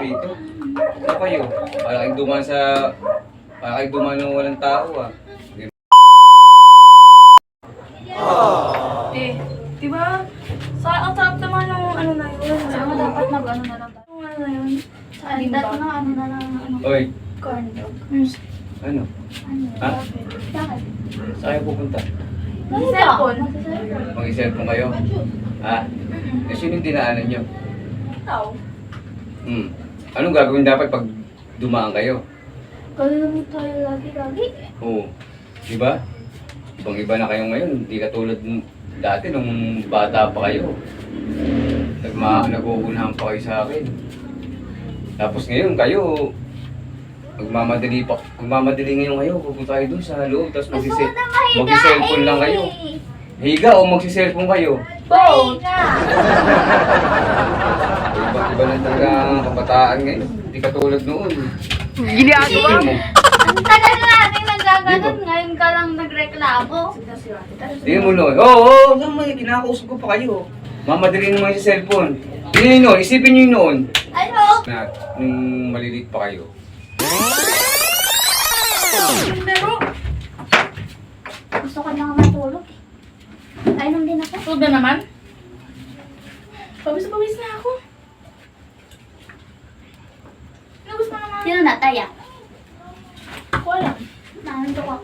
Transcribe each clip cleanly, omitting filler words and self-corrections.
dito? Ano kayo? Para kayong dumaan sa... Para kayong dumaan ng walang tao ah. Di ba? Ang sarap naman ng ano na yun. Saka dapat mag-ano na lang tayo. Yung ano na yun. Sa Dapat limbang. na ano na lang, ano, Oy, Corn dog. ano? ano, Ha? bakit? Saan kayo pupunta? Yung cellphone. Mag-cellphone kayo? Ha? Eh, sino yung dinaanan nyo? Ikaw. Anong gagawin dapat pag dumaan kayo? Ganun lang tayo lagi-lagi. Oo. Diba? Ibang-iba na kayo ngayon. Hindi katulad dati nung bata pa kayo. Nag-uunahan pa kayo sa akin. Tapos ngayon kayo, magmamadali ngayon kayo. Pupunta kayo dun sa loob. Tapos Gusto ko na mahiga magsiselfone lang kayo. Higa o magsiselfone kayo? Both. Mahiga. Iba na talaga ang kabataan ngayon. Hindi katulad noon. Ginagawa mo. Ang tagal na natin nagaganon, ngayon ka lang nagreklamo. Tingnan mo noon. Oo, saan mo kinakausap ko pa kayo? Mamadali naman yung cellphone. Tingnan nyo noon, isipin nyo yun noon. Ano? Na, nung maliliit pa kayo. Pero, Gusto ko lang matulog eh. Ayun din ako. tulog na naman. Pawis na ako. Ano gusto mo naman? Sino nataya? Ako alam. Nandun ako.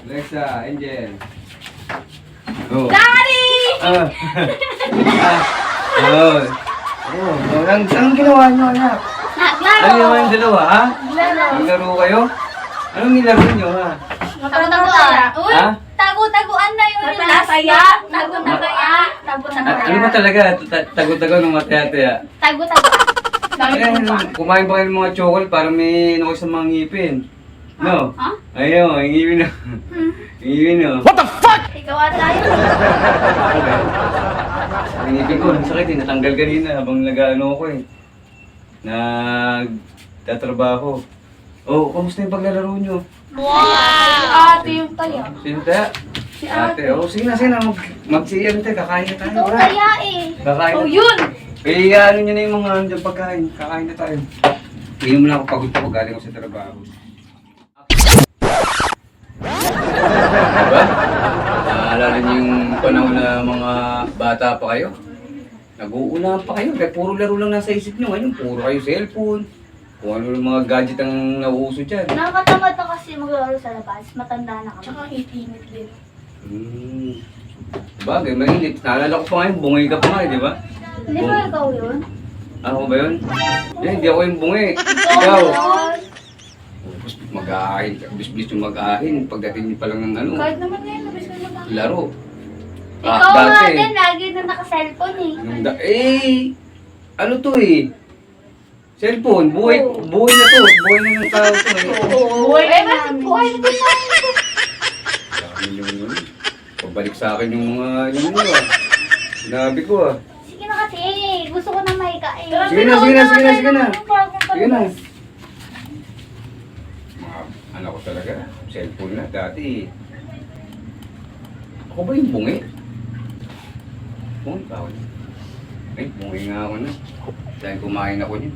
Alexa, Angel. Oh. Daddy! Anong ginawa nyo, anak? Naglaro! Ano naman yung dalawa, ha? Naglaro. Naglaro kayo? Anong nilaro nyo, ha? Tago-taguan. Uy! Ha? Tago-taguan na yun. Matataya. Tago-tagaya. Tago-tagaya. Ano ba talaga? Tago-tago ng mataya-taya. Tago-taguan. Dami Ayan, ko pa. kumain ba kayo ng mga chocolate para may nakuha sa mga ngipin? No? Ha? Ayun, ang ngipin na. Ang ngipin na. Ikaw ata yun. Ang ngipin ko, ang sakit eh. Natanggal kanina habang nag-ano ako eh. Nagtatrabaho. Oh, kamusta yung paglalaro nyo? Ate yung taya. Sino tayo? Si ate. Oh, sige na. Mag-siyan tayo, kakain na tayo. Ikaw ha? kaya eh. Kakain Oh, na. yun! Eh, ano nyo na yung mga andyan pagkain. Kakain na tayo. Hindi mo na ako pagod ako, galing ako sa trabaho. Diba? Naalala niyo yung panahon na mga bata pa kayo? Nag-uunahan pa kayo, kaya puro laro lang nasa isip nyo. Ngayon, puro kayo cellphone. Kung ano yung mga gadget ang nauuso dyan. Nakakatamad na kasi maglaro sa labas. Matanda na kami. Tsaka hit-init din. Bagay, mainit. Naalala ko pa ngayon, bungay ka pa nga, di ba? Hindi ba ikaw yun? Ako ba yun? Hindi ako yung bungay. Ikaw. Yun. Mag-aahin. Bis-bis yung mag-aahin. Pagdating niyo pa lang ng ano, Kahit naman ngayon, nabis ko naman. laro. Ikaw nga dati. din, lagi na naka-cellphone eh. Ano to eh? Cellphone, buhay na to. Buhay na ng tao to eh. Buhay namin. Buhay na din tayo. Dami yung pabalik sa akin yung mga yun ah. Sinabi ko ah. Sige na kasi, gusto ko na mahiga eh. Sige na. Sige na. Ano ko talaga, cellphone na. Dati, ako ba yung bungi? Bungi pa ako. Ay, bungi nga ako na. Dahil kumain ako niyan.